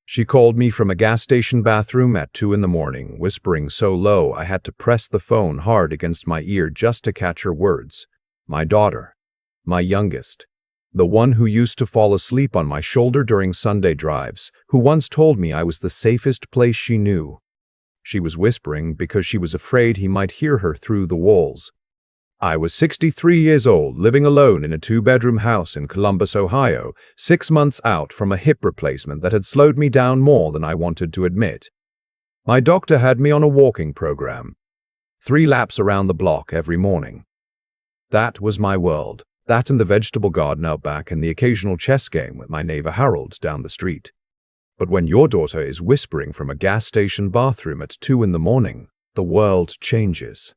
She called me from a gas station bathroom at 2 in the morning, whispering so low I had to press the phone hard against my ear just to catch her words. My daughter. My youngest. The one who used to fall asleep on my shoulder during Sunday drives, who once told me I was the safest place she knew. She was whispering because she was afraid he might hear her through the walls. I was 63 years old, living alone in a 2-bedroom house in Columbus, Ohio, 6 months out from a hip replacement that had slowed me down more than I wanted to admit. My doctor had me on a walking program, 3 laps around the block every morning. That was my world, that and the vegetable garden out back and the occasional chess game with my neighbor Harold down the street. But when your daughter is whispering from a gas station bathroom at 2 in the morning, the world changes.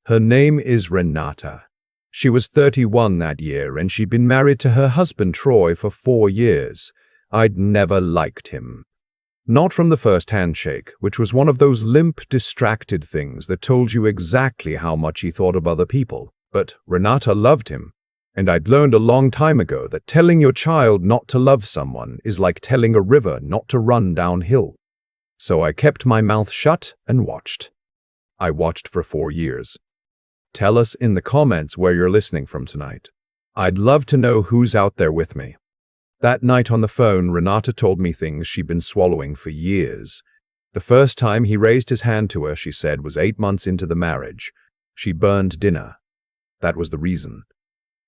Her name is Renata. She was 31 that year, and she'd been married to her husband Troy for 4 years. I'd never liked him. Not from the first handshake, which was one of those limp, distracted things that told you exactly how much he thought of other people. But Renata loved him, and I'd learned a long time ago that telling your child not to love someone is like telling a river not to run downhill. So I kept my mouth shut and watched. I watched for 4 years. Tell us in the comments where you're listening from tonight. I'd love to know who's out there with me. That night on the phone, Renata told me things she'd been swallowing for years. The first time he raised his hand to her, she said, was 8 months into the marriage. She burned dinner. That was the reason.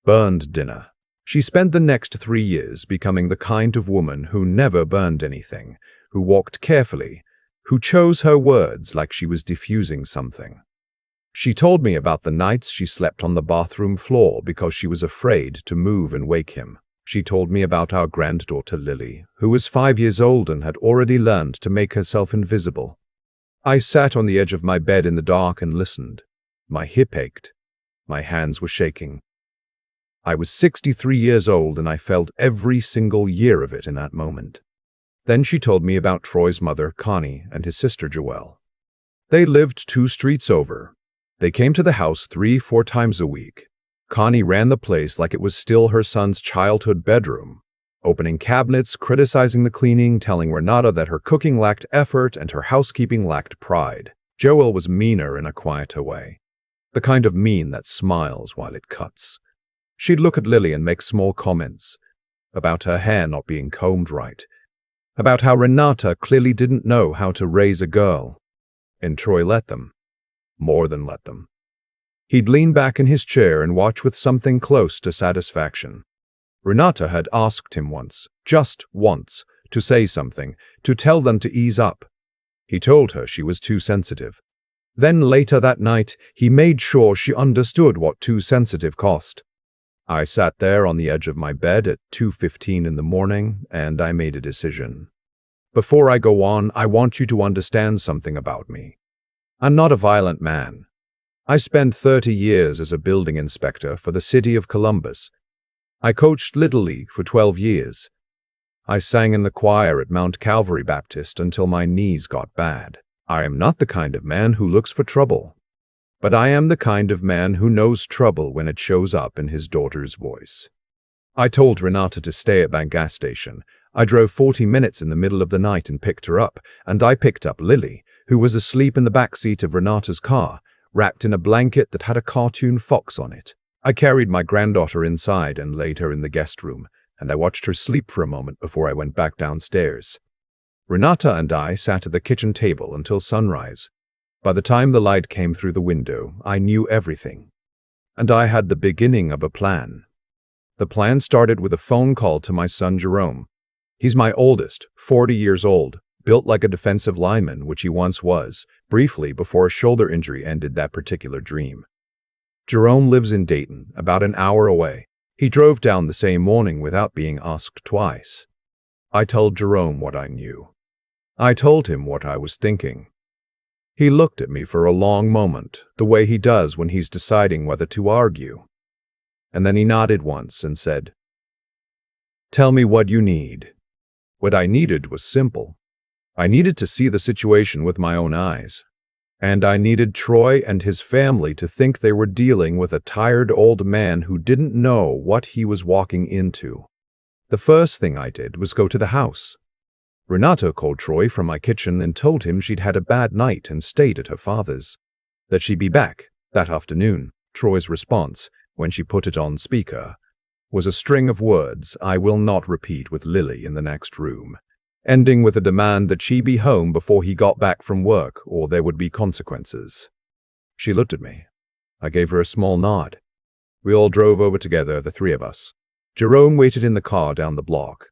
Burned dinner. She spent the next 3 years becoming the kind of woman who never burned anything, who walked carefully, who chose her words like she was diffusing something. She told me about the nights she slept on the bathroom floor because she was afraid to move and wake him. She told me about our granddaughter Lily, who was 5 years old and had already learned to make herself invisible. I sat on the edge of my bed in the dark and listened. My hip ached. My hands were shaking. I was 63 years old and I felt every single year of it in that moment. Then she told me about Troy's mother, Connie, and his sister, Joelle. They lived 2 streets over. They came to the house 3-4 times a week. Connie ran the place like it was still her son's childhood bedroom, opening cabinets, criticizing the cleaning, telling Renata that her cooking lacked effort and her housekeeping lacked pride. Joelle was meaner in a quieter way, the kind of mean that smiles while it cuts. She'd look at Lily and make small comments about her hair not being combed right, about how Renata clearly didn't know how to raise a girl, and Troy let them. More than let them. He'd lean back in his chair and watch with something close to satisfaction. Renata had asked him once, just once, to say something, to tell them to ease up. He told her she was too sensitive. Then later that night, he made sure she understood what too sensitive cost. I sat there on the edge of my bed at 2:15 in the morning, and I made a decision. Before I go on, I want you to understand something about me. I'm not a violent man. I spent 30 years as a building inspector for the city of Columbus. I coached Little League for 12 years. I sang in the choir at Mount Calvary Baptist until my knees got bad. I am not the kind of man who looks for trouble, but I am the kind of man who knows trouble when it shows up in his daughter's voice. I told Renata to stay at that gas station. I drove 40 minutes in the middle of the night and picked her up, and I picked up Lily, who was asleep in the back seat of Renata's car, wrapped in a blanket that had a cartoon fox on it. I carried my granddaughter inside and laid her in the guest room, and I watched her sleep for a moment before I went back downstairs. Renata and I sat at the kitchen table until sunrise. By the time the light came through the window, I knew everything. And I had the beginning of a plan. The plan started with a phone call to my son Jerome. He's my oldest, 40 years old, built like a defensive lineman, which he once was, briefly before a shoulder injury ended that particular dream. Jerome lives in Dayton, about an hour away. He drove down the same morning without being asked twice. I told Jerome what I knew. I told him what I was thinking. He looked at me for a long moment, the way he does when he's deciding whether to argue. And then he nodded once and said, "Tell me what you need." What I needed was simple. I needed to see the situation with my own eyes. And I needed Troy and his family to think they were dealing with a tired old man who didn't know what he was walking into. The first thing I did was go to the house. Renata called Troy from my kitchen and told him she'd had a bad night and stayed at her father's. That she'd be back that afternoon. Troy's response, when she put it on speaker, was a string of words I will not repeat with Lily in the next room, ending with a demand that she be home before he got back from work or there would be consequences. She looked at me. I gave her a small nod. We all drove over together, the three of us. Jerome waited in the car down the block.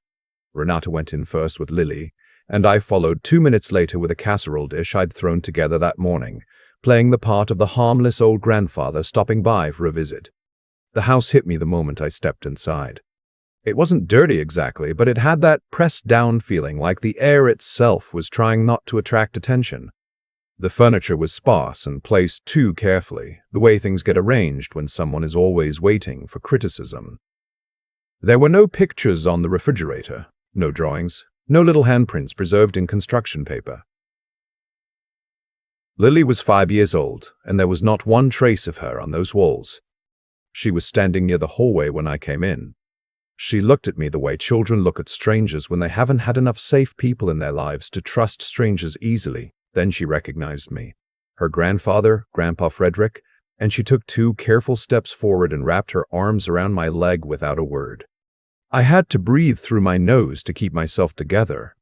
Renata went in first with Lily, and I followed 2 minutes later with a casserole dish I'd thrown together that morning, playing the part of the harmless old grandfather stopping by for a visit. The house hit me the moment I stepped inside. It wasn't dirty exactly, but it had that pressed-down feeling like the air itself was trying not to attract attention. The furniture was sparse and placed too carefully, the way things get arranged when someone is always waiting for criticism. There were no pictures on the refrigerator, no drawings, no little handprints preserved in construction paper. Lily was 5 years old, and there was not one trace of her on those walls. She was standing near the hallway when I came in. She looked at me the way children look at strangers when they haven't had enough safe people in their lives to trust strangers easily. Then she recognized me, her grandfather, Grandpa Frederick, and she took 2 careful steps forward and wrapped her arms around my leg without a word. I had to breathe through my nose to keep myself together.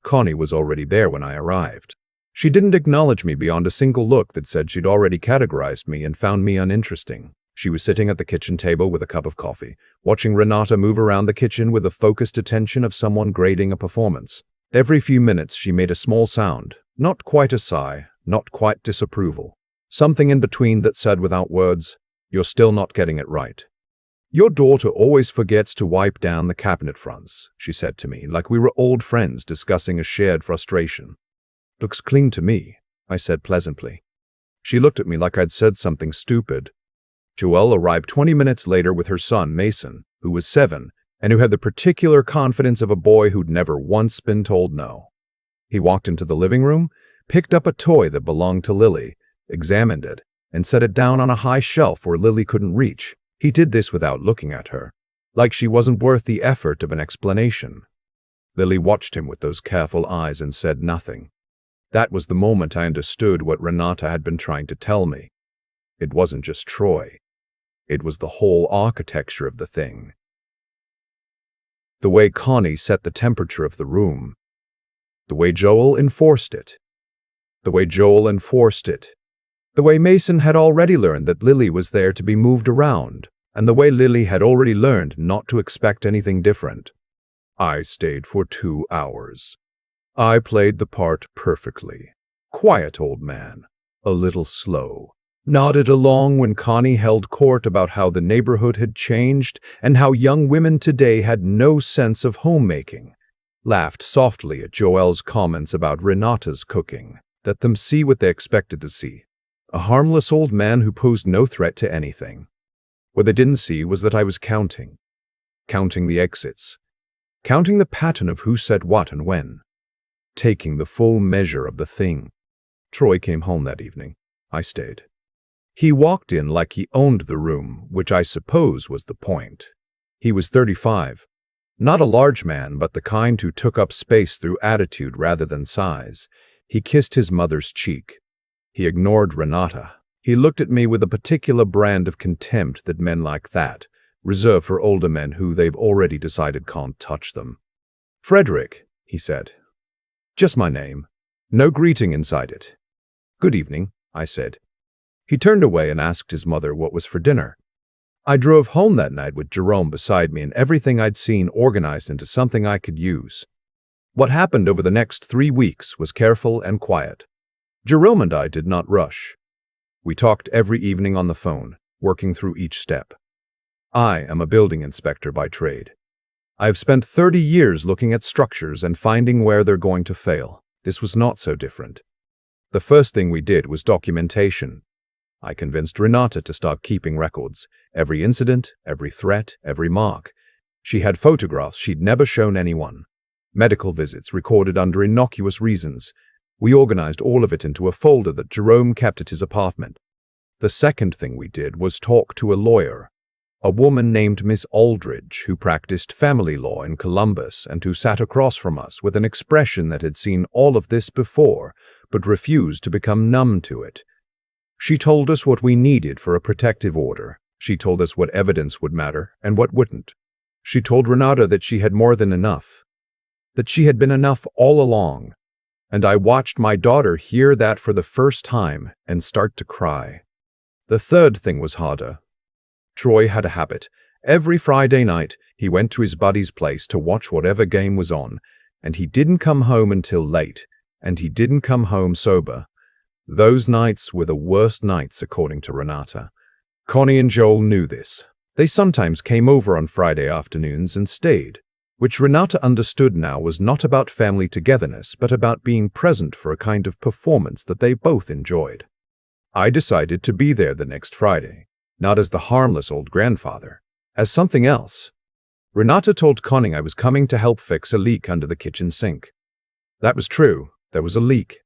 Connie was already there when I arrived. She didn't acknowledge me beyond a single look that said she'd already categorized me and found me uninteresting. She was sitting at the kitchen table with a cup of coffee, watching Renata move around the kitchen with the focused attention of someone grading a performance. Every few minutes she made a small sound, not quite a sigh, not quite disapproval. Something in between that said without words, "You're still not getting it right." "Your daughter always forgets to wipe down the cabinet fronts," she said to me, like we were old friends discussing a shared frustration. "Looks clean to me," I said pleasantly. She looked at me like I'd said something stupid. Joelle arrived 20 minutes later with her son, Mason, who was 7, and who had the particular confidence of a boy who'd never once been told no. He walked into the living room, picked up a toy that belonged to Lily, examined it, and set it down on a high shelf where Lily couldn't reach. He did this without looking at her, like she wasn't worth the effort of an explanation. Lily watched him with those careful eyes and said nothing. That was the moment I understood what Renata had been trying to tell me. It wasn't just Troy. It was the whole architecture of the thing. The way Connie set the temperature of the room. The way Joel enforced it. The way Joel enforced it. The way Mason had already learned that Lily was there to be moved around, and the way Lily had already learned not to expect anything different. I stayed for 2 hours. I played the part perfectly. Quiet old man, a little slow. Nodded along when Connie held court about how the neighborhood had changed and how young women today had no sense of homemaking. Laughed softly at Joelle's comments about Renata's cooking. Let them see what they expected to see. A harmless old man who posed no threat to anything. What they didn't see was that I was counting. Counting the exits. Counting the pattern of who said what and when. Taking the full measure of the thing. Troy came home that evening. I stayed. He walked in like he owned the room, which I suppose was the point. He was 35. Not a large man, but the kind who took up space through attitude rather than size. He kissed his mother's cheek. He ignored Renata. He looked at me with a particular brand of contempt that men like that reserve for older men who they've already decided can't touch them. "Frederick," he said. Just my name. No greeting inside it. "Good evening," I said. He turned away and asked his mother what was for dinner. I drove home that night with Jerome beside me and everything I'd seen organized into something I could use. What happened over the next 3 weeks was careful and quiet. Jerome and I did not rush. We talked every evening on the phone, working through each step. I am a building inspector by trade. I have spent 30 years looking at structures and finding where they're going to fail. This was not so different. The first thing we did was documentation. I convinced Renata to start keeping records. Every incident, every threat, every mark. She had photographs she'd never shown anyone. Medical visits recorded under innocuous reasons. We organized all of it into a folder that Jerome kept at his apartment. The second thing we did was talk to a lawyer. A woman named Miss Aldridge, who practiced family law in Columbus and who sat across from us with an expression that had seen all of this before, but refused to become numb to it. She told us what we needed for a protective order. She told us what evidence would matter and what wouldn't. She told Renata that she had more than enough, that she had been enough all along. And I watched my daughter hear that for the first time and start to cry. The third thing was harder. Troy had a habit. Every Friday night, he went to his buddy's place to watch whatever game was on, and he didn't come home until late, and he didn't come home sober. Those nights were the worst nights, according to Renata. Connie and Joel knew this. They sometimes came over on Friday afternoons and stayed, which Renata understood now was not about family togetherness, but about being present for a kind of performance that they both enjoyed. I decided to be there the next Friday, not as the harmless old grandfather, as something else. Renata told Connie I was coming to help fix a leak under the kitchen sink. That was true, there was a leak.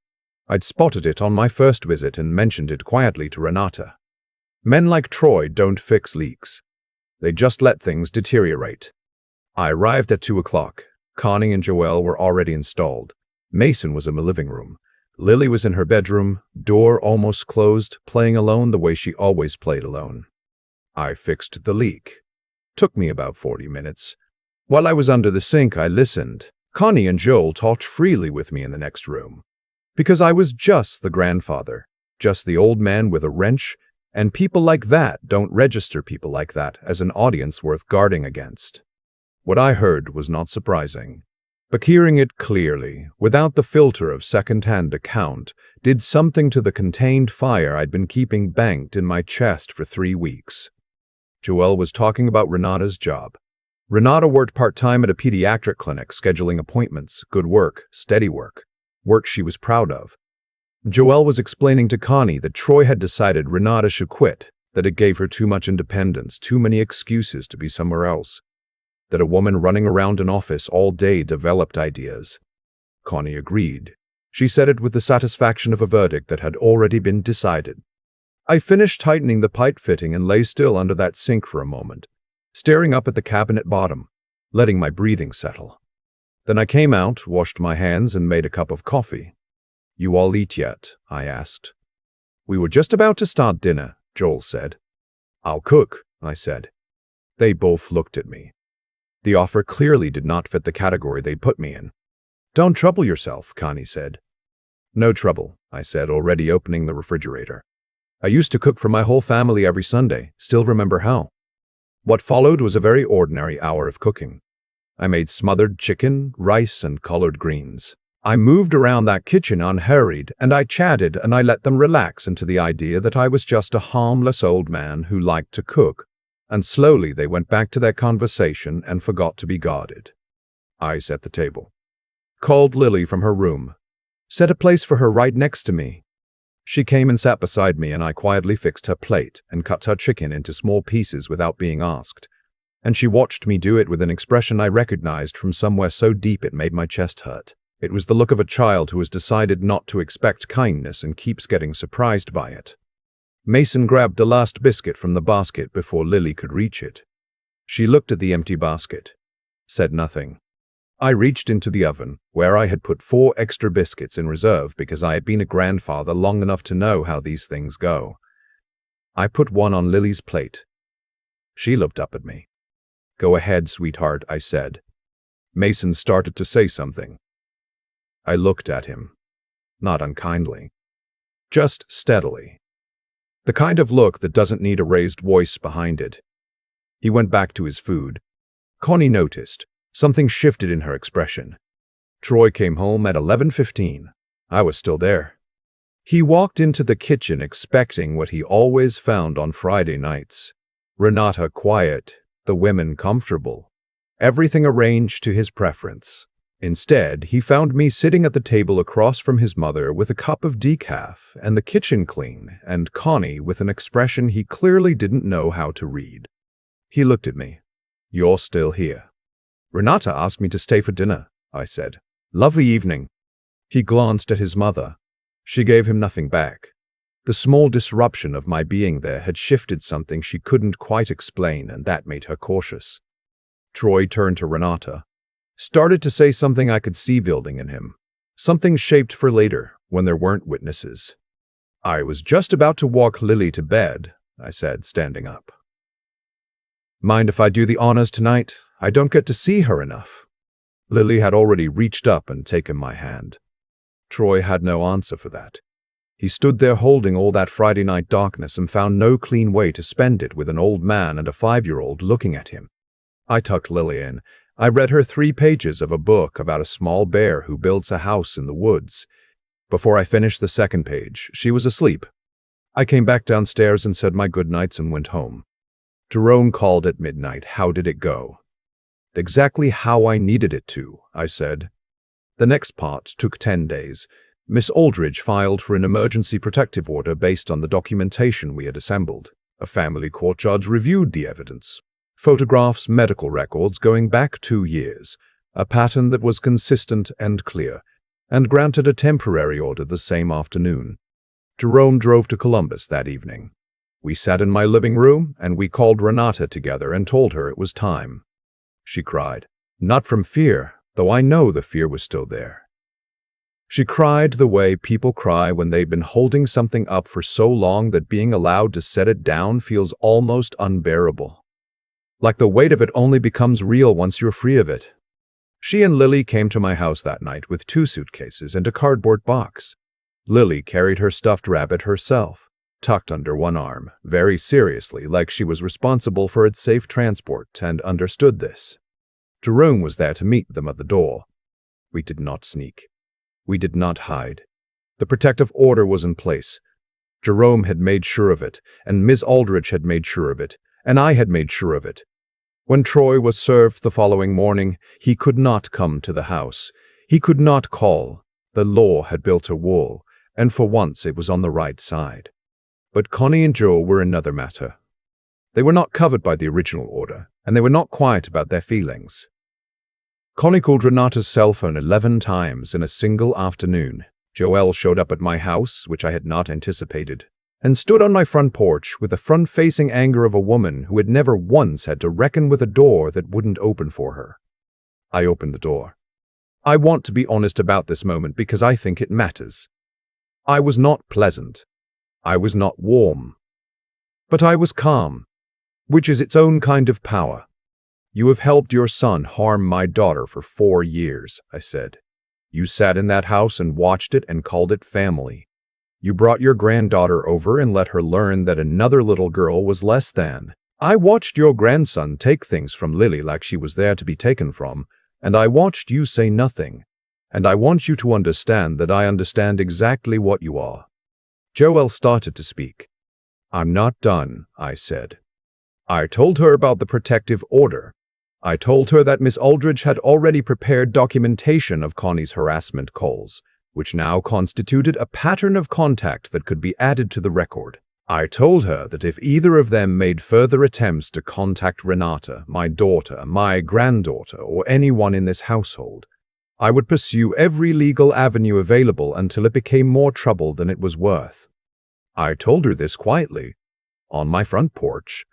I'd spotted it on my first visit and mentioned it quietly to Renata. Men like Troy don't fix leaks. They just let things deteriorate. I arrived at 2 o'clock. Connie and Joelle were already installed. Mason was in the living room. Lily was in her bedroom, door almost closed, playing alone the way she always played alone. I fixed the leak. Took me about 40 minutes. While I was under the sink, I listened. Connie and Joel talked freely with me in the next room. Because I was just the grandfather, just the old man with a wrench, and people like that don't register people like that as an audience worth guarding against. What I heard was not surprising, but hearing it clearly, without the filter of second-hand account, did something to the contained fire I'd been keeping banked in my chest for 3 weeks. Joelle was talking about Renata's job. Renata worked part-time at a pediatric clinic, scheduling appointments, good work, steady work she was proud of. Joelle was explaining to Connie that Troy had decided Renata should quit, that it gave her too much independence, too many excuses to be somewhere else, that a woman running around an office all day developed ideas. Connie agreed. She said it with the satisfaction of a verdict that had already been decided. I finished tightening the pipe fitting and lay still under that sink for a moment, staring up at the cabinet bottom, letting my breathing settle. Then I came out, washed my hands, and made a cup of coffee. "You all eat yet?" I asked. "We were just about to start dinner," Joel said. "I'll cook," I said. They both looked at me. The offer clearly did not fit the category they put me in. "Don't trouble yourself," Connie said. "No trouble," I said, already opening the refrigerator. "I used to cook for my whole family every Sunday, still remember how." What followed was a very ordinary hour of cooking. I made smothered chicken, rice, and collard greens. I moved around that kitchen unhurried, and I chatted, and I let them relax into the idea that I was just a harmless old man who liked to cook, and slowly they went back to their conversation and forgot to be guarded. I set the table. Called Lily from her room. Set a place for her right next to me. She came and sat beside me, and I quietly fixed her plate and cut her chicken into small pieces without being asked. And she watched me do it with an expression I recognized from somewhere so deep it made my chest hurt. It was the look of a child who has decided not to expect kindness and keeps getting surprised by it. Mason grabbed the last biscuit from the basket before Lily could reach it. She looked at the empty basket, said nothing. I reached into the oven, where I had put 4 extra biscuits in reserve because I had been a grandfather long enough to know how these things go. I put one on Lily's plate. She looked up at me. "Go ahead, sweetheart," I said. Mason started to say something. I looked at him. Not unkindly. Just steadily. The kind of look that doesn't need a raised voice behind it. He went back to his food. Connie noticed. Something shifted in her expression. Troy came home at 11:15. I was still there. He walked into the kitchen expecting what he always found on Friday nights. Renata quiet, the women comfortable. Everything arranged to his preference. Instead, he found me sitting at the table across from his mother with a cup of decaf and the kitchen clean, and Connie with an expression he clearly didn't know how to read. He looked at me. "You're still here." "Renata asked me to stay for dinner," I said. "Lovely evening." He glanced at his mother. She gave him nothing back. The small disruption of my being there had shifted something she couldn't quite explain, and that made her cautious. Troy turned to Renata, started to say something I could see building in him, something shaped for later when there weren't witnesses. "I was just about to walk Lily to bed," I said, standing up. "Mind if I do the honors tonight? I don't get to see her enough." Lily had already reached up and taken my hand. Troy had no answer for that. He stood there holding all that Friday night darkness and found no clean way to spend it with an old man and a 5-year-old looking at him. I tucked Lily in. I read her 3 pages of a book about a small bear who builds a house in the woods. Before I finished the 2nd page, she was asleep. I came back downstairs and said my goodnights and went home. Jerome called at midnight. "How did it go?" "Exactly how I needed it to," I said. The next part took 10 days. Miss Aldridge filed for an emergency protective order based on the documentation we had assembled. A family court judge reviewed the evidence. Photographs, medical records going back 2 years, a pattern that was consistent and clear, and granted a temporary order the same afternoon. Jerome drove to Columbus that evening. We sat in my living room, and we called Renata together and told her it was time. She cried, not from fear, though I know the fear was still there. She cried the way people cry when they've been holding something up for so long that being allowed to set it down feels almost unbearable. Like the weight of it only becomes real once you're free of it. She and Lily came to my house that night with 2 suitcases and a cardboard box. Lily carried her stuffed rabbit herself, tucked under one arm, very seriously, like she was responsible for its safe transport and understood this. Jerome was there to meet them at the door. We did not sneak. We did not hide. The protective order was in place. Jerome had made sure of it, and Ms. Aldrich had made sure of it, and I had made sure of it. When Troy was served the following morning, he could not come to the house. He could not call. The law had built a wall, and for once it was on the right side. But Connie and Joe were another matter. They were not covered by the original order, and they were not quiet about their feelings. Connie called Renata's cell phone 11 times in a single afternoon. Joelle showed up at my house, which I had not anticipated, and stood on my front porch with the front-facing anger of a woman who had never once had to reckon with a door that wouldn't open for her. I opened the door. I want to be honest about this moment because I think it matters. I was not pleasant. I was not warm. But I was calm, which is its own kind of power. "You have helped your son harm my daughter for 4 years, I said. "You sat in that house and watched it and called it family. You brought your granddaughter over and let her learn that another little girl was less than. I watched your grandson take things from Lily like she was there to be taken from, and I watched you say nothing. And I want you to understand that I understand exactly what you are." Joelle started to speak. "I'm not done," I said. I told her about the protective order. I told her that Miss Aldridge had already prepared documentation of Connie's harassment calls, which now constituted a pattern of contact that could be added to the record. I told her that if either of them made further attempts to contact Renata, my daughter, my granddaughter, or anyone in this household, I would pursue every legal avenue available until it became more trouble than it was worth. I told her this quietly, on my front porch,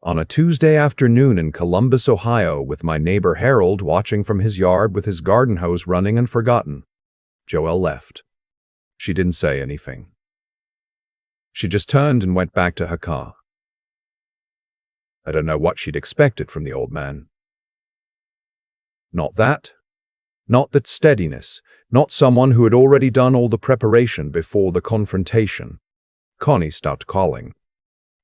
on a Tuesday afternoon in Columbus, Ohio, with my neighbor Harold watching from his yard with his garden hose running and forgotten. Joelle left. She didn't say anything. She just turned and went back to her car. I don't know what she'd expected from the old man. Not that. Not that steadiness. Not someone who had already done all the preparation before the confrontation. Connie stopped calling.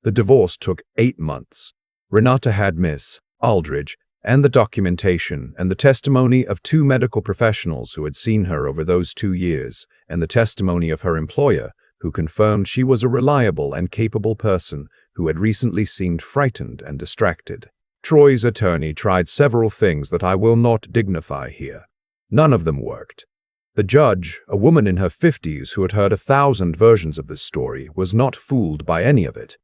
The divorce took 8 months. Renata had Miss Aldridge and the documentation and the testimony of 2 medical professionals who had seen her over those 2 years, and the testimony of her employer, who confirmed she was a reliable and capable person who had recently seemed frightened and distracted. Troy's attorney tried several things that I will not dignify here. None of them worked. The judge, a woman in her 50s who had heard 1,000 versions of this story, was not fooled by any of it.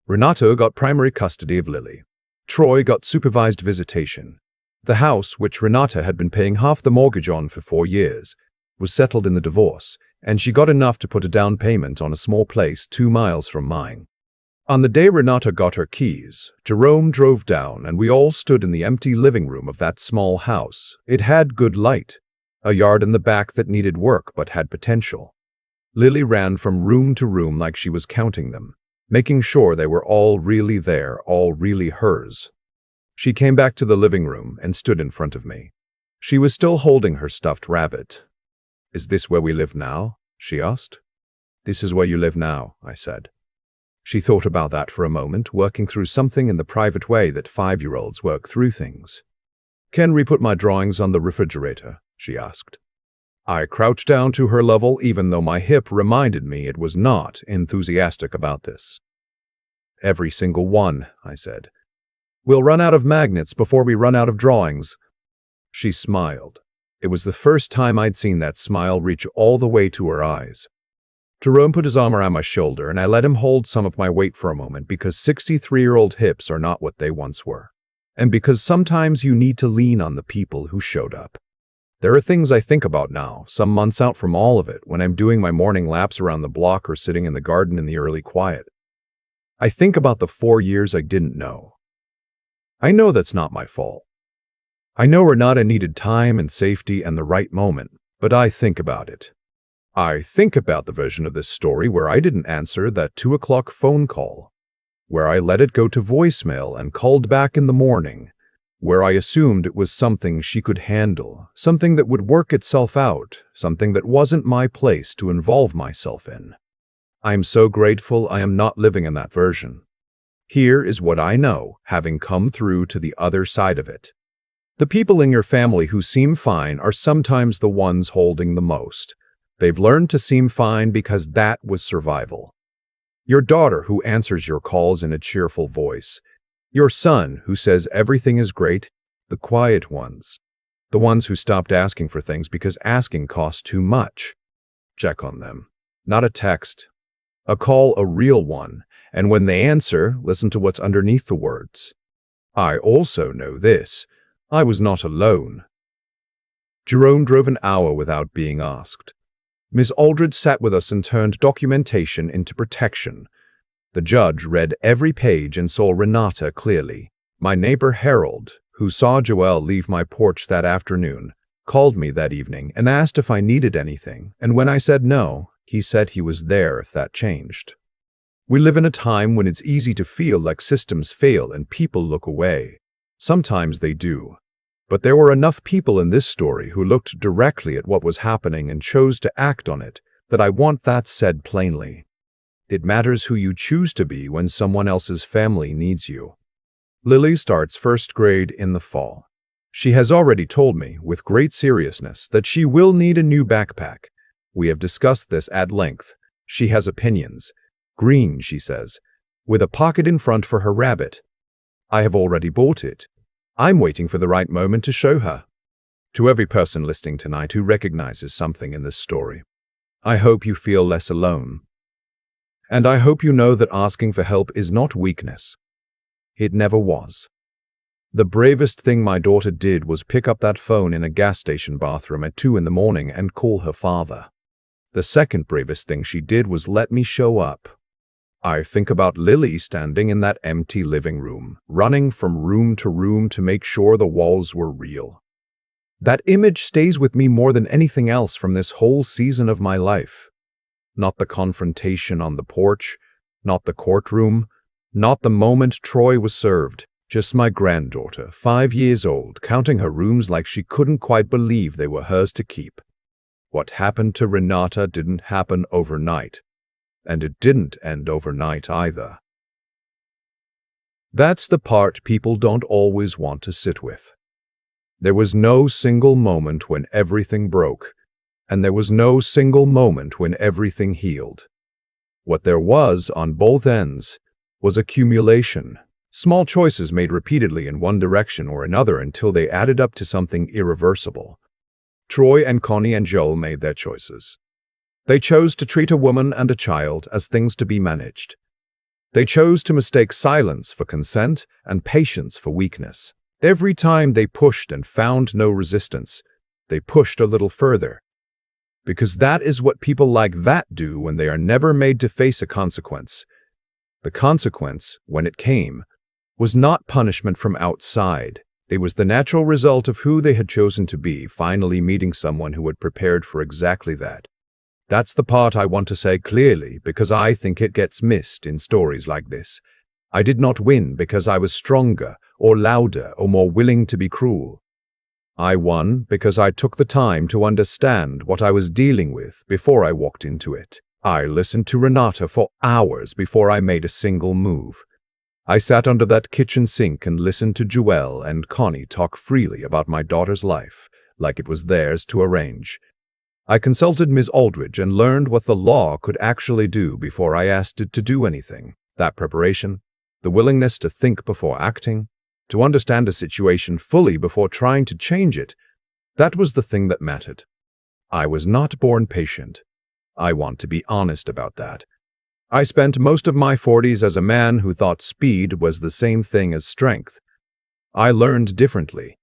Renata got primary custody of Lily. Troy got supervised visitation. The house, which Renata had been paying half the mortgage on for 4 years, was settled in the divorce, and she got enough to put a down payment on a small place 2 miles from mine. On the day Renata got her keys, Jerome drove down and we all stood in the empty living room of that small house. It had good light, a yard in the back that needed work but had potential. Lily ran from room to room like she was counting them, making sure they were all really there, all really hers. She came back to the living room and stood in front of me. She was still holding her stuffed rabbit. "Is this where we live now?" she asked. "This is where you live now," I said. She thought about that for a moment, working through something in the private way that 5-year-olds work through things. "Can we put my drawings on the refrigerator?" she asked. I crouched down to her level even though my hip reminded me it was not enthusiastic about this. "Every single one," I said. "We'll run out of magnets before we run out of drawings." She smiled. It was the first time I'd seen that smile reach all the way to her eyes. Jerome put his arm around my shoulder and I let him hold some of my weight for a moment because 63-year-old hips are not what they once were. And because sometimes you need to lean on the people who showed up. There are things I think about now, some months out from all of it, when I'm doing my morning laps around the block or sitting in the garden in the early quiet. I think about the 4 years I didn't know. I know that's not my fault. I know Renata needed time and safety and the right moment, but I think about it. I think about the version of this story where I didn't answer that 2 o'clock phone call, where I let it go to voicemail and called back in the morning, where I assumed it was something she could handle, something that would work itself out, something that wasn't my place to involve myself in. I'm so grateful I am not living in that version. Here is what I know, having come through to the other side of it. The people in your family who seem fine are sometimes the ones holding the most. They've learned to seem fine because that was survival. Your daughter who answers your calls in a cheerful voice. Your son who says everything is great. The quiet ones. The ones who stopped asking for things because asking costs too much. Check on them. Not a text. A call, a real one. And when they answer, listen to what's underneath the words. I also know this. I was not alone. Jerome drove an hour without being asked. Miss Aldridge sat with us and turned documentation into protection. The judge read every page and saw Renata clearly. My neighbor Harold, who saw Joelle leave my porch that afternoon, called me that evening and asked if I needed anything, and when I said no, he said he was there if that changed. We live in a time when it's easy to feel like systems fail and people look away. Sometimes they do. But there were enough people in this story who looked directly at what was happening and chose to act on it that I want that said plainly. It matters who you choose to be when someone else's family needs you. Lily starts first grade in the fall. She has already told me, with great seriousness, that she will need a new backpack. We have discussed this at length. She has opinions. Green, she says, with a pocket in front for her rabbit. I have already bought it. I'm waiting for the right moment to show her. To every person listening tonight who recognizes something in this story, I hope you feel less alone. And I hope you know that asking for help is not weakness. It never was. The bravest thing my daughter did was pick up that phone in a gas station bathroom at 2 in the morning and call her father. The second bravest thing she did was let me show up. I think about Lily standing in that empty living room, running from room to make sure the walls were real. That image stays with me more than anything else from this whole season of my life. Not the confrontation on the porch, not the courtroom, not the moment Troy was served, just my granddaughter, 5 years old, counting her rooms like she couldn't quite believe they were hers to keep. What happened to Renata didn't happen overnight. And it didn't end overnight either. That's the part people don't always want to sit with. There was no single moment when everything broke, and there was no single moment when everything healed. What there was on both ends was accumulation, small choices made repeatedly in one direction or another until they added up to something irreversible. Troy and Connie and Joel made their choices. They chose to treat a woman and a child as things to be managed. They chose to mistake silence for consent and patience for weakness. Every time they pushed and found no resistance, they pushed a little further. Because that is what people like that do when they are never made to face a consequence. The consequence, when it came, was not punishment from outside. It was the natural result of who they had chosen to be, finally meeting someone who had prepared for exactly that. That's the part I want to say clearly, because I think it gets missed in stories like this. I did not win because I was stronger, or louder, or more willing to be cruel. I won because I took the time to understand what I was dealing with before I walked into it. I listened to Renata for hours before I made a single move. I sat under that kitchen sink and listened to Joelle and Connie talk freely about my daughter's life, like it was theirs to arrange. I consulted Ms. Aldridge and learned what the law could actually do before I asked it to do anything. That preparation, the willingness to think before acting, to understand a situation fully before trying to change it, that was the thing that mattered. I was not born patient. I want to be honest about that. I spent most of my 40s as a man who thought speed was the same thing as strength. I learned differently.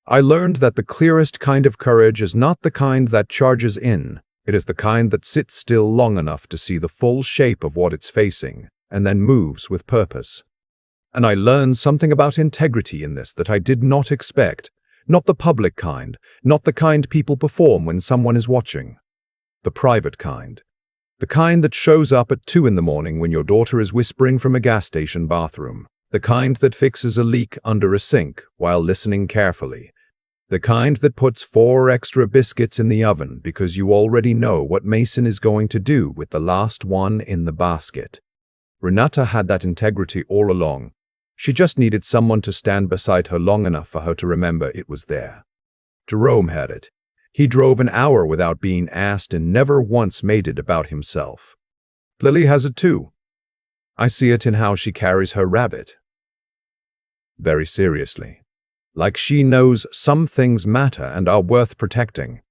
I learned that the clearest kind of courage is not the kind that charges in. It is the kind that sits still long enough to see the full shape of what it's facing, and then moves with purpose. And I learned something about integrity in this that I did not expect. Not the public kind, not the kind people perform when someone is watching. The private kind. The kind that shows up at 2 in the morning when your daughter is whispering from a gas station bathroom. The kind that fixes a leak under a sink while listening carefully. The kind that puts 4 extra biscuits in the oven because you already know what Mason is going to do with the last one in the basket. Renata had that integrity all along. She just needed someone to stand beside her long enough for her to remember it was there. Jerome had it. He drove an hour without being asked and never once made it about himself. Lily has it too. I see it in how she carries her rabbit. Very seriously. Like she knows some things matter and are worth protecting.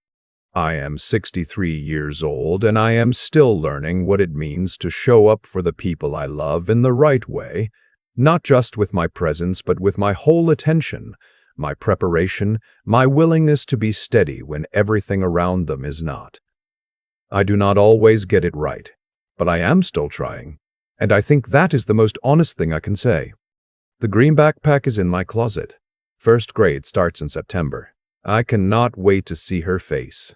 I am 63 years old and I am still learning what it means to show up for the people I love in the right way, not just with my presence but with my whole attention, my preparation, my willingness to be steady when everything around them is not. I do not always get it right, but I am still trying, and I think that is the most honest thing I can say. The green backpack is in my closet. First grade starts in September. I cannot wait to see her face.